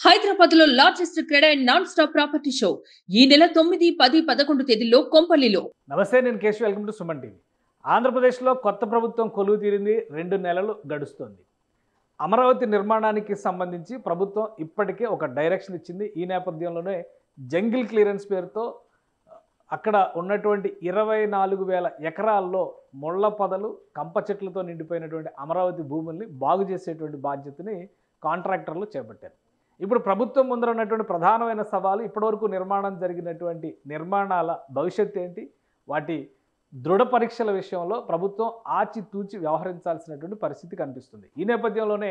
హైదరాబాద్ లో largest క్రెడా and non stop property show ఈ నెల 9, 10, 11 తేదీల్లో కొంపల్లిలో. నమస్తే, నేను Keshav. Welcome to Suman TV. ఆంధ్రప్రదేశ్లో కొత్త ప్రభుత్వం కొలువు తీరింది. 2 నెలలు గడుస్తోంది. అమరావతి నిర్మాణానికి సంబంధించి ప్రభుత్వం ఇప్పటికే ఒక డైరెక్షన్ ఇచ్చింది. ఈ నేపథ్యంలోనే జంగిల్ క్లియరెన్స్ పేరుతో అక్కడ ఉన్నటువంటి 24,000 ఎకరాల్లో ముళ్ళ పొదలు, కంప చెట్లతో నిండిపోయినటువంటి అమరావతి భూముల్ని బాగు చేసేటువంటి బాధ్యతని కాంట్రాక్టర్లు చేపట్టారు. ఇప్పుడు ప్రభుత్వం ముందర ఉన్నటువంటి ప్రధానమైన సవాలు ఇప్పటివరకు నిర్మాణం జరిగినటువంటి నిర్మాణాల భవిష్యత్తు ఏంటి, వాటి దృఢ పరీక్షల విషయంలో ప్రభుత్వం ఆచితూచి వ్యవహరించాల్సినటువంటి పరిస్థితి కనిపిస్తుంది. ఈ నేపథ్యంలోనే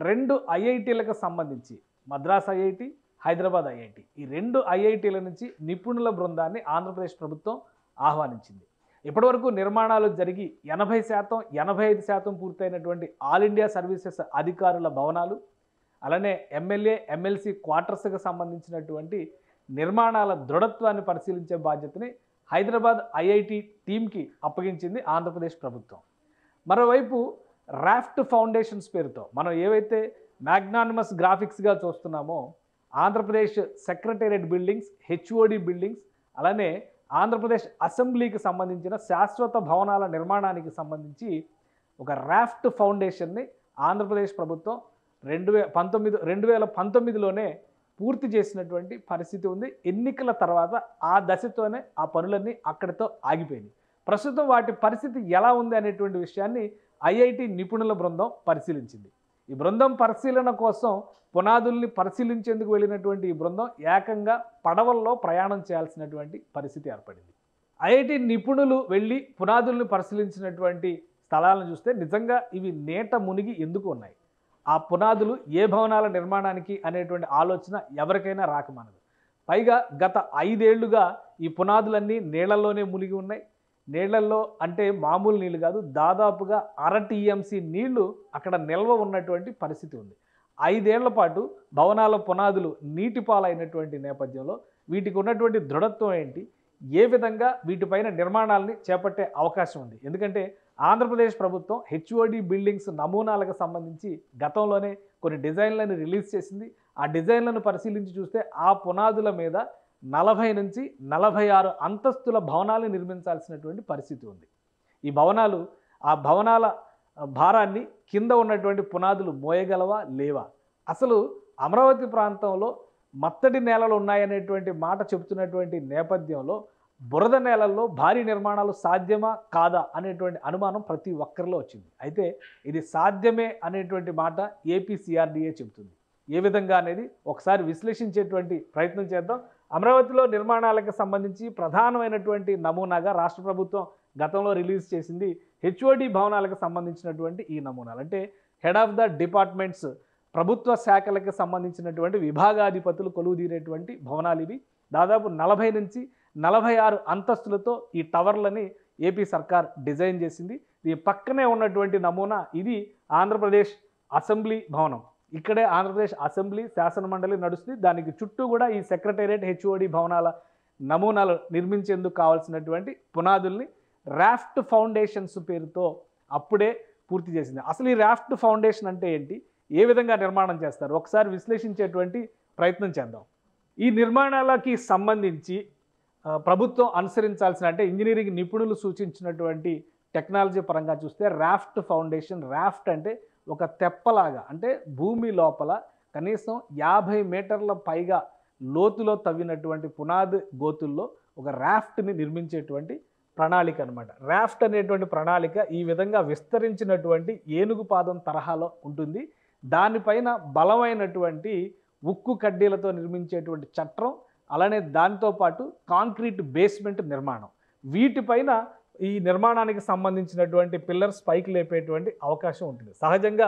2 ఐఐటీలకు సంబంధించి మద్రాస్ ఐఐటి, హైదరాబాద్ ఐఐటి, ఈ 2 ఐఐటీల నుంచి నిపుణుల బృందాన్ని ఆంధ్రప్రదేశ్ ప్రభుత్వం ఆహ్వానించింది. ఇప్పటివరకు నిర్మాణాలు జరిగి 80%, 85% పూర్తయినటువంటి ఆల్ ఇండియా సర్వీసెస్ అధికారుల భవనాలు, అలానే ఎమ్మెల్యే, ఎమ్మెల్సీ క్వార్టర్స్కి సంబంధించినటువంటి నిర్మాణాల దృఢత్వాన్ని పరిశీలించే బాధ్యతని హైదరాబాద్ ఐఐటి టీంకి అప్పగించింది ఆంధ్రప్రదేశ్ ప్రభుత్వం. మరోవైపు రాఫ్ట్ ఫౌండేషన్స్ పేరుతో మనం ఏవైతే magnanimous గ్రాఫిక్స్గా చూస్తున్నామో Andhra Pradesh secretariat buildings, HOD buildings, అలానే ఆంధ్రప్రదేశ్ అసెంబ్లీకి సంబంధించిన శాశ్వత భవనాల నిర్మాణానికి సంబంధించి ఒక రాఫ్ట్ ఫౌండేషన్ని ఆంధ్రప్రదేశ్ ప్రభుత్వం 2019లోనే పూర్తి చేసినటువంటి పరిస్థితి ఉంది. ఎన్నికల తర్వాత ఆ దశతోనే ఆ పనులన్నీ అక్కడితో ఆగిపోయినాయి. ప్రస్తుతం వాటి పరిస్థితి ఎలా ఉంది అనేటువంటి విషయాన్ని ఐఐటి నిపుణుల బృందం పరిశీలించింది. ఈ బృందం పరిశీలన కోసం పునాదుల్ని పరిశీలించేందుకు వెళ్ళినటువంటి ఈ బృందం ఏకంగా పడవల్లో ప్రయాణం చేయాల్సినటువంటి పరిస్థితి ఏర్పడింది. ఐఐటి నిపుణులు వెళ్ళి పునాదుల్ని పరిశీలించినటువంటి స్థలాలను చూస్తే నిజంగా ఇవి నీట మునిగి ఎందుకు ఉన్నాయి, ఆ పునాదులు ఏ భవనాల నిర్మాణానికి అనేటువంటి ఆలోచన ఎవరికైనా రాకమానదు. పైగా గత 5 ఏళ్లుగా ఈ పునాదులన్నీ నీళ్లలోనే మునిగి ఉన్నాయి. నీళ్లలో అంటే మామూలు నీళ్లు కాదు, దాదాపుగా 1/2 టీఎంసీ నీళ్లు అక్కడ నిల్వ ఉన్నటువంటి పరిస్థితి ఉంది. 5 ఏళ్ల పాటు భవనాల పునాదులు నీటి పాలైనటువంటి నేపథ్యంలో వీటికి ఉన్నటువంటి దృఢత్వం ఏంటి, ఏ విధంగా వీటిపైన నిర్మాణాలని చేపట్టే అవకాశం ఉంది. ఎందుకంటే ఆంధ్రప్రదేశ్ ప్రభుత్వం హెచ్ఓడి బిల్డింగ్స్ నమూనాలకు సంబంధించి గతంలోనే కొన్ని డిజైన్లను రిలీజ్ చేసింది. ఆ డిజైన్లను పరిశీలించి చూస్తే ఆ పునాదుల మీద 40 నుంచి 46 అంతస్తుల భవనాలు నిర్మించాల్సినటువంటి పరిస్థితి ఉంది. ఈ భవనాలు, ఆ భవనాల భారాన్ని కింద ఉన్నటువంటి పునాదులు మోయగలవా లేవా, అసలు అమరావతి ప్రాంతంలో మత్తడి నేలలు ఉన్నాయనేటువంటి మాట చెబుతున్నటువంటి నేపథ్యంలో బురద నేలల్లో భారీ నిర్మాణాలు సాధ్యమా కాదా అనేటువంటి అనుమానం ప్రతి ఒక్కరిలో వచ్చింది. అయితే ఇది సాధ్యమే అనేటువంటి మాట ఏపీసీఆర్డీఏ చెబుతుంది. ఏ విధంగా అనేది ఒకసారి విశ్లేషించేటువంటి ప్రయత్నం చేద్దాం. అమరావతిలో నిర్మాణాలకు సంబంధించి ప్రధానమైనటువంటి నమూనాగా రాష్ట్ర ప్రభుత్వం గతంలో రిలీజ్ చేసింది హెచ్ఓడి భవనాలకు సంబంధించినటువంటి ఈ నమూనాలు. అంటే హెడ్ ఆఫ్ ద డిపార్ట్మెంట్స్, ప్రభుత్వ శాఖలకు సంబంధించినటువంటి విభాగాధిపతులు కొలువుదీరేటువంటి భవనాలు ఇవి. దాదాపు 40 నుంచి 46 అంతస్తులతో ఈ టవర్లని ఏపీ సర్కార్ డిజైన్ చేసింది. ఈ పక్కనే ఉన్నటువంటి నమూనా ఇది ఆంధ్రప్రదేశ్ అసెంబ్లీ భవనం. ఇక్కడే ఆంధ్రప్రదేశ్ అసెంబ్లీ శాసన మండలి నడుస్తుంది. దానికి చుట్టూ కూడా ఈ సెక్రటేరియట్ హెచ్ఓడి భవనాల నమూనాలు నిర్మించేందుకు కావాల్సినటువంటి పునాదుల్ని రాఫ్ట్ ఫౌండేషన్స్ పేరుతో అప్పుడే పూర్తి చేసింది. అసలు ఈ రాఫ్ట్ ఫౌండేషన్ అంటే ఏంటి, ఏ విధంగా నిర్మాణం చేస్తారు, ఒకసారి విశ్లేషించేటువంటి ప్రయత్నం చేద్దాం. ఈ నిర్మాణాలకి సంబంధించి ప్రభుత్వం అనుసరించాల్సిన, అంటే ఇంజనీరింగ్ నిపుణులు సూచించినటువంటి టెక్నాలజీ పరంగా చూస్తే రాఫ్ట్ ఫౌండేషన్, రాఫ్ట్ అంటే ఒక తెప్పలాగా, అంటే భూమి లోపల కనీసం 50 మీటర్ల పైగా లోతులో తవ్వినటువంటి పునాది గోతుల్లో ఒక రాఫ్ట్ని నిర్మించేటువంటి ప్రణాళిక అనమాట. రాఫ్ట్ అనేటువంటి ప్రణాళిక ఈ విధంగా విస్తరించినటువంటి ఏనుగు పాదం తరహాలో ఉంటుంది. దానిపైన బలమైనటువంటి ఉక్కు కడ్డీలతో నిర్మించేటువంటి చట్రం, అలానే దాంతోపాటు కాంక్రీట్ బేస్మెంట్ నిర్మాణం, వీటిపైన ఈ నిర్మాణానికి సంబంధించినటువంటి పిల్లర్స్ పైకి లేపేటువంటి అవకాశం ఉంటుంది. సహజంగా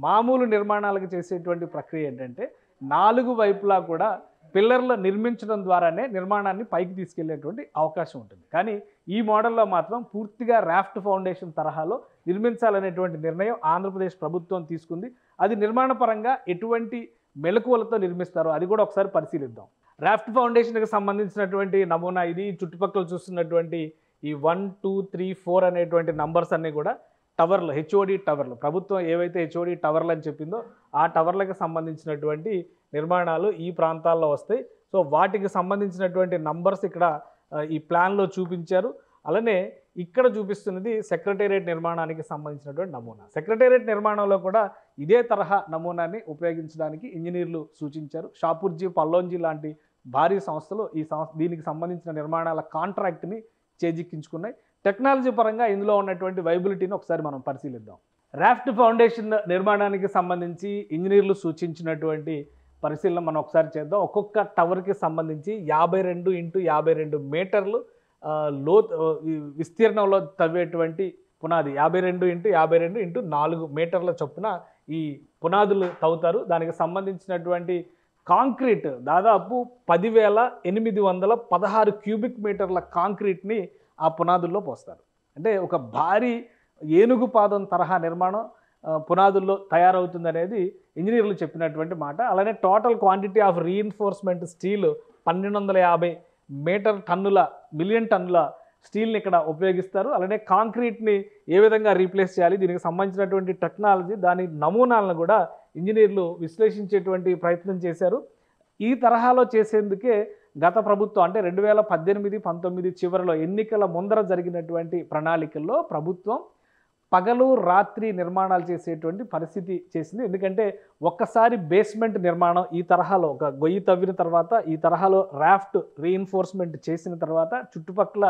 మామూలు నిర్మాణాలకు చేసేటువంటి ప్రక్రియ ఏంటంటే 4 వైపులా కూడా పిల్లర్లు నిర్మించడం ద్వారానే నిర్మాణాన్ని పైకి తీసుకెళ్లేటువంటి అవకాశం ఉంటుంది. కానీ ఈ మోడల్లో మాత్రం పూర్తిగా రాఫ్ట్ ఫౌండేషన్ తరహాలో నిర్మించాలనేటువంటి నిర్ణయం ఆంధ్రప్రదేశ్ ప్రభుత్వం తీసుకుంది. అది నిర్మాణ పరంగా ఎటువంటి మెలకువలతో నిర్మిస్తారో అది కూడా ఒకసారి పరిశీలిద్దాం. రాఫ్ట్ ఫౌండేషన్కి సంబంధించినటువంటి నమూనా ఇది. చుట్టుపక్కల చూస్తున్నటువంటి ఈ 1, 2, 3, 4 అనేటువంటి నంబర్స్ అన్నీ కూడా టవర్లు, హెచ్ఓడి టవర్లు, ప్రభుత్వం ఏవైతే హెచ్ఓడి టవర్లు అని చెప్పిందో ఆ టవర్లకు సంబంధించినటువంటి నిర్మాణాలు ఈ ప్రాంతాల్లో వస్తాయి. సో వాటికి సంబంధించినటువంటి నంబర్స్ ఇక్కడ ఈ ప్లాన్లో చూపించారు. అలానే ఇక్కడ చూపిస్తున్నది సెక్రటేరియట్ నిర్మాణానికి సంబంధించినటువంటి నమూనా. సెక్రటేరియట్ నిర్మాణంలో కూడా ఇదే తరహా నమూనాని ఉపయోగించడానికి ఇంజనీర్లు సూచించారు. షాపూర్జీ, పల్లోంజీ లాంటి భారీ సంస్థలు దీనికి సంబంధించిన నిర్మాణాల కాంట్రాక్ట్ని చేజిక్కించుకున్నాయి. టెక్నాలజీ పరంగా ఇందులో ఉన్నటువంటి వైబిలిటీని ఒకసారి మనం పరిశీలిద్దాం. రాఫ్ట్ ఫౌండేషన్ నిర్మాణానికి సంబంధించి ఇంజనీర్లు సూచించినటువంటి పరిశీలన మనం ఒకసారి చేద్దాం. ఒక్కొక్క టవర్కి సంబంధించి 52 × 52 మీటర్లు విస్తీర్ణంలో తవ్వేటువంటి పునాది, 52 × 52 × 4 మీటర్ల చొప్పున ఈ పునాదులు తవ్వుతారు. దానికి సంబంధించినటువంటి కాంక్రీట్ దాదాపు 10,816 క్యూబిక్ మీటర్ల కాంక్రీట్ని ఆ పునాదుల్లో పోస్తారు. అంటే ఒక భారీ ఏనుగు పాదం తరహా నిర్మాణం పునాదుల్లో తయారవుతుందనేది ఇంజనీర్లు చెప్పినటువంటి మాట. అలానే total quantity of reinforcement steel 1250 million టన్నుల స్టీల్ని ఇక్కడ ఉపయోగిస్తారు. అలానే కాంక్రీట్ని ఏ విధంగా రీప్లేస్ చేయాలి, దీనికి సంబంధించినటువంటి టెక్నాలజీ, దాని నమూనాలను కూడా ఇంజనీర్లు విశ్లేషించేటువంటి ప్రయత్నం చేశారు. ఈ తరహాలో చేసేందుకే గత ప్రభుత్వం అంటే 2018-19 చివరిలో ఎన్నికల ముందర జరిగినటువంటి ప్రణాళికల్లో ప్రభుత్వం పగలు రాత్రి నిర్మాణాలు చేసేటువంటి పరిస్థితి చేసింది. ఎందుకంటే ఒక్కసారి బేస్మెంట్ నిర్మాణం ఈ తరహాలో ఒక గొయ్యి తవ్విన తర్వాత ఈ తరహాలో రాఫ్ట్ రీఇన్ఫోర్స్మెంట్ చేసిన తర్వాత చుట్టుపక్కల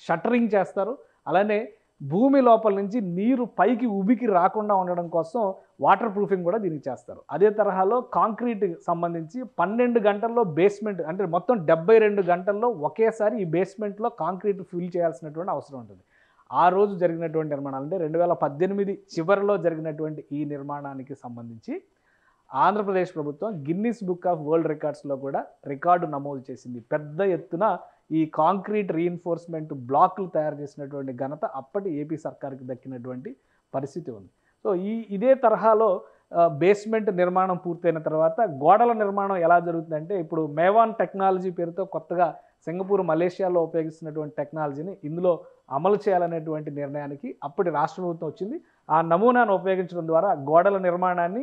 షట్టరింగ్ చేస్తారు. అలానే భూమి లోపల నుంచి నీరు పైకి ఉబికి రాకుండా ఉండడం కోసం వాటర్ ప్రూఫింగ్ కూడా దీనికి చేస్తారు. అదే తరహాలో కాంక్రీట్ సంబంధించి 12 గంటల్లో బేస్మెంట్ అంటే మొత్తం 72 గంటల్లో ఒకేసారి ఈ బేస్మెంట్లో కాంక్రీట్ ఫిల్ చేయాల్సినటువంటి అవసరం ఉంటుంది. ఆ రోజు జరిగినటువంటి నిర్మాణాలు అంటే 2018 చివరిలో జరిగినటువంటి ఈ నిర్మాణానికి సంబంధించి ఆంధ్రప్రదేశ్ ప్రభుత్వం గిన్నిస్ బుక్ ఆఫ్ వరల్డ్ రికార్డ్స్లో కూడా రికార్డు నమోదు చేసింది. పెద్ద ఎత్తున ఈ కాంక్రీట్ రీఇన్ఫోర్స్మెంట్ బ్లాక్లు తయారు చేసినటువంటి ఘనత అప్పటి ఏపీ సర్కార్కి దక్కినటువంటి పరిస్థితి ఉంది. సో ఇదే తరహాలో బేస్మెంట్ నిర్మాణం పూర్తయిన తర్వాత గోడల నిర్మాణం ఎలా జరుగుతుందంటే ఇప్పుడు మేవాన్ టెక్నాలజీ పేరుతో కొత్తగా సింగపూర్, మలేషియాలో ఉపయోగిస్తున్నటువంటి టెక్నాలజీని ఇందులో అమలు చేయాలనేటువంటి నిర్ణయానికి అప్పటి రాష్ట్ర ప్రభుత్వం వచ్చింది. ఆ నమూనాను ఉపయోగించడం ద్వారా గోడల నిర్మాణాన్ని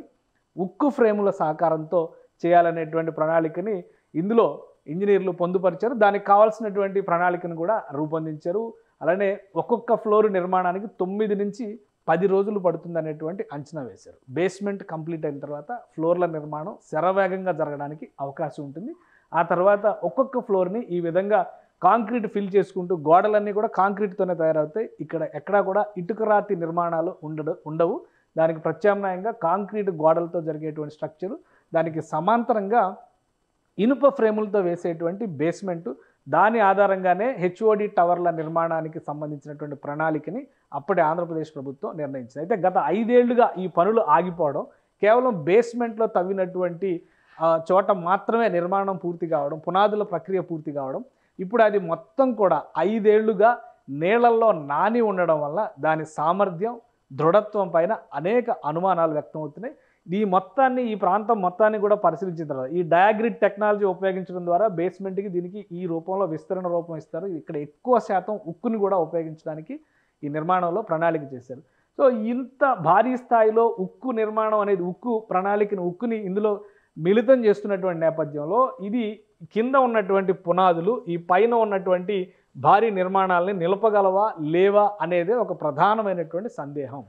ఉక్కు ఫ్రేముల సహకారంతో చేయాలనేటువంటి ప్రణాళికని ఇందులో ఇంజనీర్లు పొందుపరిచారు. దానికి కావాల్సినటువంటి ప్రణాళికను కూడా రూపొందించారు. అలానే ఒక్కొక్క ఫ్లోర్ నిర్మాణానికి 9 నుంచి 10 రోజులు పడుతుందనేటువంటి అంచనా వేశారు. బేస్మెంట్ కంప్లీట్ అయిన తర్వాత ఫ్లోర్ల నిర్మాణం శరవేగంగా జరగడానికి అవకాశం ఉంటుంది. ఆ తర్వాత ఒక్కొక్క ఫ్లోర్ని ఈ విధంగా కాంక్రీట్ ఫిల్ చేసుకుంటూ గోడలన్నీ కూడా కాంక్రీట్తోనే తయారవుతాయి. ఇక్కడ ఎక్కడా కూడా ఇటుక రాతి నిర్మాణాలు ఉండవు. దానికి ప్రత్యామ్నాయంగా కాంక్రీట్ గోడలతో జరిగేటువంటి స్ట్రక్చరు, దానికి సమాంతరంగా ఇనుప ఫ్రేములతో వేసేటువంటి బేస్మెంటు, దాని ఆధారంగానే హెచ్ఓడి టవర్ల నిర్మాణానికి సంబంధించినటువంటి ప్రణాళికని అప్పటి ఆంధ్రప్రదేశ్ ప్రభుత్వం నిర్ణయించింది. అయితే గత 5 ఏళ్లుగా ఈ పనులు ఆగిపోవడం, కేవలం బేస్మెంట్లో తవ్వినటువంటి చోట మాత్రమే నిర్మాణం పూర్తి కావడం, పునాదుల ప్రక్రియ పూర్తి కావడం, ఇప్పుడు అది మొత్తం కూడా 5 ఏళ్లుగా నీళ్లలో నాని ఉండడం వల్ల దాని సామర్థ్యం, దృఢత్వం పైన అనేక అనుమానాలు వ్యక్తమవుతున్నాయి. ఈ ప్రాంతం మొత్తాన్ని కూడా పరిశీలించిన తర్వాత ఈ డయాగ్రిడ్ టెక్నాలజీ ఉపయోగించడం ద్వారా బేస్మెంట్కి దీనికి ఈ రూపంలో విస్తరణ రూపం ఇస్తారు. ఇక్కడ ఎక్కువ శాతం ఉక్కుని కూడా ఉపయోగించడానికి ఈ నిర్మాణంలో ప్రణాళిక చేశారు. సో ఇంత భారీ స్థాయిలో ఉక్కు నిర్మాణం అనేది ఉక్కుని ఇందులో మిళితం చేస్తున్నటువంటి నేపథ్యంలో ఇది కింద ఉన్నటువంటి పునాదులు ఈ పైన ఉన్నటువంటి భారీ నిర్మాణాలని నిలపగలవా లేవా అనేది ఒక ప్రధానమైనటువంటి సందేహం.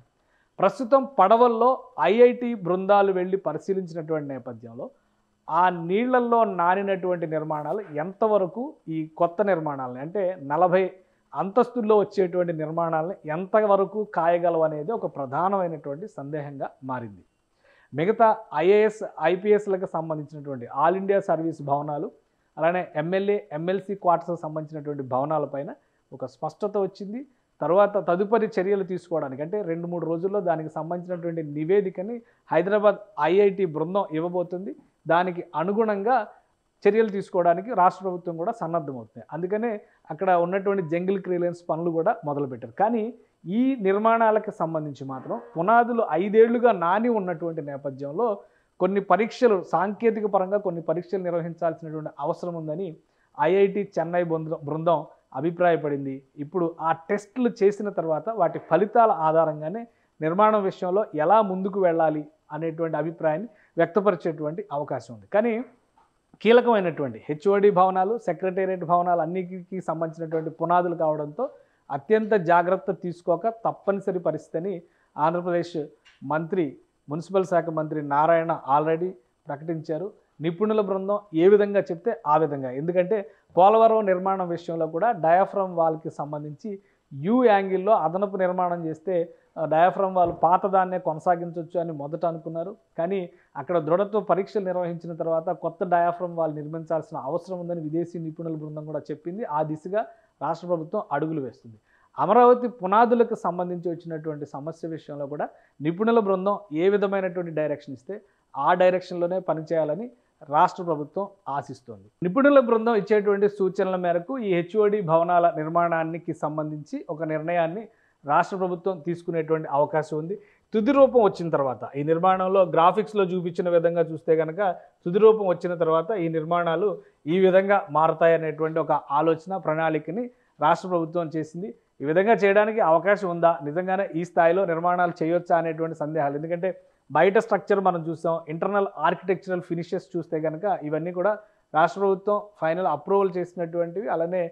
ప్రస్తుతం పడవల్లో ఐఐటి బృందాలు వెళ్ళి పరిశీలించినటువంటి నేపథ్యంలో ఆ నీళ్లలో నానినటువంటి నిర్మాణాలు ఎంతవరకు ఈ కొత్త నిర్మాణాలని అంటే 40 అంతస్తుల్లో వచ్చేటువంటి నిర్మాణాలని ఎంతవరకు కాయగలవు అనేది ఒక ప్రధానమైనటువంటి సందేహంగా మారింది. మిగతా ఐఏఎస్, ఐపీఎస్లకు సంబంధించినటువంటి ఆల్ ఇండియా సర్వీస్ భవనాలు, అలానే ఎమ్మెల్యే, ఎమ్మెల్సీ క్వార్టర్స్కి సంబంధించినటువంటి భవనాలపైన ఒక స్పష్టత వచ్చింది. తర్వాత తదుపరి చర్యలు తీసుకోవడానికి అంటే 2-3 రోజుల్లో దానికి సంబంధించినటువంటి నివేదికని హైదరాబాద్ ఐఐటి బృందం ఇవ్వబోతుంది. దానికి అనుగుణంగా చర్యలు తీసుకోవడానికి రాష్ట్ర ప్రభుత్వం కూడా సన్నద్ధమవుతుంది. అందుకనే అక్కడ ఉన్నటువంటి జంగిల్ క్లియరెన్స్ పనులు కూడా మొదలుపెట్టారు. కానీ ఈ నిర్మాణాలకు సంబంధించి మాత్రం పునాదులు 5 ఏళ్లుగా నాని ఉన్నటువంటి నేపథ్యంలో కొన్ని పరీక్షలు, సాంకేతిక పరంగా కొన్ని పరీక్షలు నిర్వహించాల్సినటువంటి అవసరం ఉందని ఐఐటి చెన్నై బృందం అభిప్రాయపడింది. ఇప్పుడు ఆ టెస్టులు చేసిన తర్వాత వాటి ఫలితాల ఆధారంగానే నిర్మాణం విషయంలో ఎలా ముందుకు వెళ్ళాలి అనేటువంటి అభిప్రాయాన్ని వ్యక్తపరిచేటువంటి అవకాశం ఉంది. కానీ కీలకమైనటువంటి హెచ్ఓడి భవనాలు, సెక్రటేరియట్ భవనాలు అన్నిటికీ సంబంధించినటువంటి పునాదులు కావడంతో అత్యంత జాగ్రత్త తీసుకోక తప్పనిసరి పరిస్థితిని ఆంధ్రప్రదేశ్ మున్సిపల్ శాఖ మంత్రి నారాయణ ఆల్రెడీ ప్రకటించారు. నిపుణుల బృందం ఏ విధంగా చెప్తే ఆ విధంగా. ఎందుకంటే పోలవరం నిర్మాణం విషయంలో కూడా డయాఫ్రమ్ వాల్కి సంబంధించి యూ యాంగిల్లో అదనపు నిర్మాణం చేస్తే డయాఫ్రమ్ వాల్ పాతదాన్నే కొనసాగించవచ్చు అని మొదట అనుకున్నారు. కానీ అక్కడ దృఢత్వ పరీక్షలు నిర్వహించిన తర్వాత కొత్త డయాఫ్రమ్ వాల్ నిర్మించాల్సిన అవసరం ఉందని విదేశీ నిపుణుల బృందం కూడా చెప్పింది. ఆ దిశగా రాష్ట్ర ప్రభుత్వం అడుగులు వేస్తుంది. అమరావతి పునాదులకు సంబంధించి వచ్చినటువంటి సమస్య విషయంలో కూడా నిపుణుల బృందం ఏ విధమైనటువంటి డైరెక్షన్ ఇస్తే ఆ డైరెక్షన్లోనే పనిచేయాలని రాష్ట్ర ప్రభుత్వం ఆశిస్తోంది. నిపుణుల బృందం ఇచ్చేటువంటి సూచనల మేరకు ఈ హెచ్ఓడి భవనాల నిర్మాణానికి సంబంధించి ఒక నిర్ణయాన్ని రాష్ట్ర ప్రభుత్వం తీసుకునేటువంటి అవకాశం ఉంది. తుది రూపం వచ్చిన తర్వాత ఈ నిర్మాణంలో గ్రాఫిక్స్లో చూపించిన విధంగా చూస్తే కనుక తుది రూపం వచ్చిన తర్వాత ఈ నిర్మాణాలు ఈ విధంగా మారతాయనేటువంటి ఒక ఆలోచన ప్రణాళికని రాష్ట్ర ప్రభుత్వం చేసింది. ఈ విధంగా చేయడానికి అవకాశం ఉందా, నిజంగానే ఈ స్థాయిలో నిర్మాణాలు చేయొచ్చా అనేటువంటి సందేహాలు. ఎందుకంటే బయట స్ట్రక్చర్ మనం చూసాం, ఇంటర్నల్ ఆర్కిటెక్చరల్ ఫినిషెస్ చూస్తే కనుక ఇవన్నీ కూడా రాష్ట్ర ప్రభుత్వం ఫైనల్ అప్రూవల్ చేసినటువంటివి. అలానే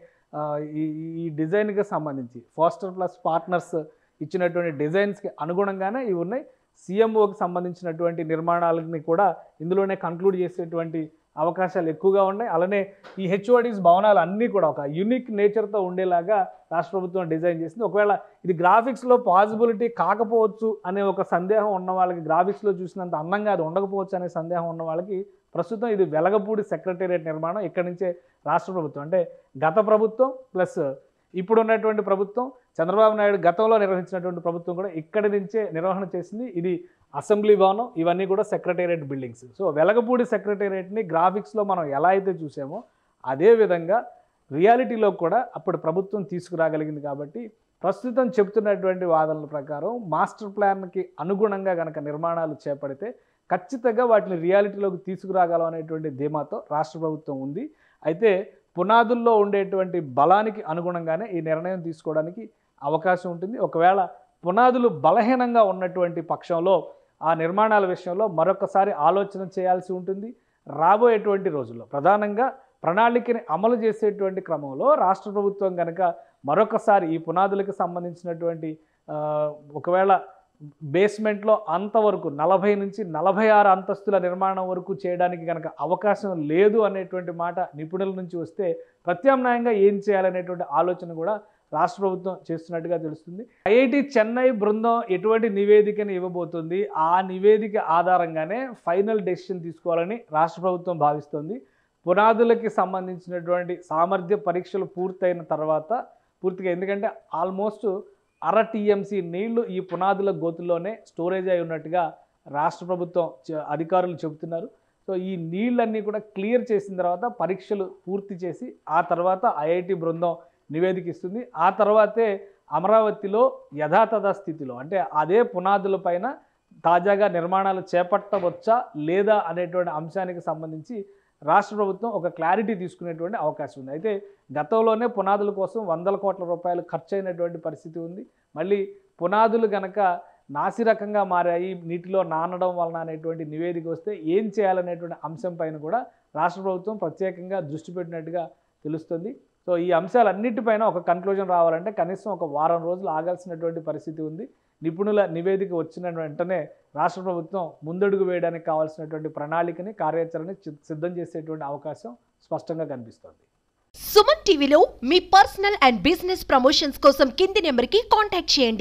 ఈ డిజైన్కి సంబంధించి ఫాస్టర్ ప్లస్ పార్ట్నర్స్ ఇచ్చినటువంటి డిజైన్స్కి అనుగుణంగానే ఇవి ఉన్నాయి. సీఎంఓకి సంబంధించినటువంటి నిర్మాణాలని కూడా ఇందులోనే కంక్లూడ్ చేసేటువంటి అవకాశాలు ఎక్కువగా ఉన్నాయి. అలానే ఈ హెచ్ఓడిస్ భవనాలు అన్నీ కూడా ఒక యూనిక్ నేచర్తో ఉండేలాగా రాష్ట్ర ప్రభుత్వం డిజైన్ చేసింది. ఒకవేళ ఇది గ్రాఫిక్స్లో పాసిబిలిటీ కాకపోవచ్చు అనే ఒక సందేహం ఉన్న వాళ్ళకి, గ్రాఫిక్స్లో చూసినంత అందంగా అది ఉండకపోవచ్చు అనే సందేహం ఉన్న వాళ్ళకి ప్రస్తుతం ఇది వెలగపూడి సెక్రటేరియట్ నిర్మాణం. ఇక్కడి నుంచే రాష్ట్ర ప్రభుత్వం అంటే గత ప్రభుత్వం ప్లస్ ఇప్పుడు ఉన్నటువంటి ప్రభుత్వం, చంద్రబాబు నాయుడు గతంలో నిర్వహించినటువంటి ప్రభుత్వం కూడా ఇక్కడి నుంచే నిర్వహణ చేసింది. ఇది అసెంబ్లీ భవనం, ఇవన్నీ కూడా సెక్రటేరియట్ బిల్డింగ్స్. సో వెలగపూడి సెక్రటేరియట్ని గ్రాఫిక్స్లో మనం ఎలా అయితే చూసామో అదేవిధంగా రియాలిటీలో కూడా అప్పుడు ప్రభుత్వం తీసుకురాగలిగింది. కాబట్టి ప్రస్తుతం చెబుతున్నటువంటి వాదనల ప్రకారం మాస్టర్ ప్లాన్కి అనుగుణంగా కనుక నిర్మాణాలు చేపడితే ఖచ్చితంగా వాటిని రియాలిటీలోకి తీసుకురాగలం అనేటువంటి ధీమాతో రాష్ట్ర ప్రభుత్వం ఉంది. అయితే పునాదుల్లో ఉండేటువంటి బలానికి అనుగుణంగానే ఈ నిర్ణయం తీసుకోవడానికి అవకాశం ఉంటుంది. ఒకవేళ పునాదులు బలహీనంగా ఉన్నటువంటి పక్షంలో ఆ నిర్మాణాల విషయంలో మరొకసారి ఆలోచన చేయాల్సి ఉంటుంది. రాబోయేటువంటి రోజుల్లో ప్రధానంగా ప్రణాళికని అమలు చేసేటువంటి క్రమంలో రాష్ట్ర ప్రభుత్వం కనుక మరొకసారి ఈ పునాదులకు సంబంధించినటువంటి ఒకవేళ బేస్మెంట్లో అంతవరకు 40 నుంచి 46 అంతస్తుల నిర్మాణం వరకు చేయడానికి కనుక అవకాశం లేదు అనేటువంటి మాట నిపుణుల నుంచి వస్తే ప్రత్యామ్నాయంగా ఏం చేయాలనేటువంటి ఆలోచన కూడా రాష్ట్ర ప్రభుత్వం చేస్తున్నట్టుగా తెలుస్తుంది. ఐఐటి చెన్నై బృందం ఎటువంటి నివేదికను ఇవ్వబోతుంది, ఆ నివేదిక ఆధారంగానే ఫైనల్ డెసిషన్ తీసుకోవాలని రాష్ట్ర ప్రభుత్వం భావిస్తోంది. పునాదులకి సంబంధించినటువంటి సామర్థ్య పరీక్షలు పూర్తయిన తర్వాత పూర్తిగా, ఎందుకంటే ఆల్మోస్ట్ 1/2 TMC నీళ్లు ఈ పునాదుల గోతుల్లోనే స్టోరేజ్ అయి ఉన్నట్టుగా రాష్ట్ర ప్రభుత్వం అధికారులు చెబుతున్నారు. సో ఈ నీళ్ళన్నీ కూడా క్లియర్ చేసిన తర్వాత పరీక్షలు పూర్తి చేసి ఆ తర్వాత ఐఐటి బృందం నివేదిక ఇస్తుంది. ఆ తర్వాతే అమరావతిలో యథాతథ స్థితిలో అంటే అదే పునాదుల పైన తాజాగా నిర్మాణాలు చేపట్టవచ్చా లేదా అనేటువంటి అంశానికి సంబంధించి రాష్ట్ర ప్రభుత్వం ఒక క్లారిటీ తీసుకునేటువంటి అవకాశం ఉంది. అయితే గతంలోనే పునాదుల కోసం 100 కోట్ల రూపాయలు ఖర్చు అయినటువంటి పరిస్థితి ఉంది. మళ్ళీ పునాదులు కనుక నాసిరకంగా మారాయి, నీటిలో నానడం వలన అనేటువంటి నివేదిక వస్తే ఏం చేయాలనేటువంటి అంశం పైన కూడా రాష్ట్ర ప్రభుత్వం ప్రత్యేకంగా దృష్టి పెట్టినట్టుగా తెలుస్తుంది. సో ఈ అంశాలన్నిటిపైన ఒక కన్క్లూజన్ రావాలంటే కనీసం ఒక వారం రోజులు ఆగాల్సినటువంటి పరిస్థితి ఉంది. నిపుణుల నివేదిక వచ్చిన వెంటనే రాష్ట్ర ప్రభుత్వం ముందడుగు వేయడానికి కావాల్సినటువంటి ప్రణాళికని, కార్యాచరణని సిద్ధం చేసేటువంటి అవకాశం స్పష్టంగా కనిపిస్తోంది. సుమన్ టీవీలో మీ పర్సనల్ అండ్ బిజినెస్ ప్రమోషన్స్ కోసం కింది నెంబర్కి కాంటాక్ట్ చేయండి.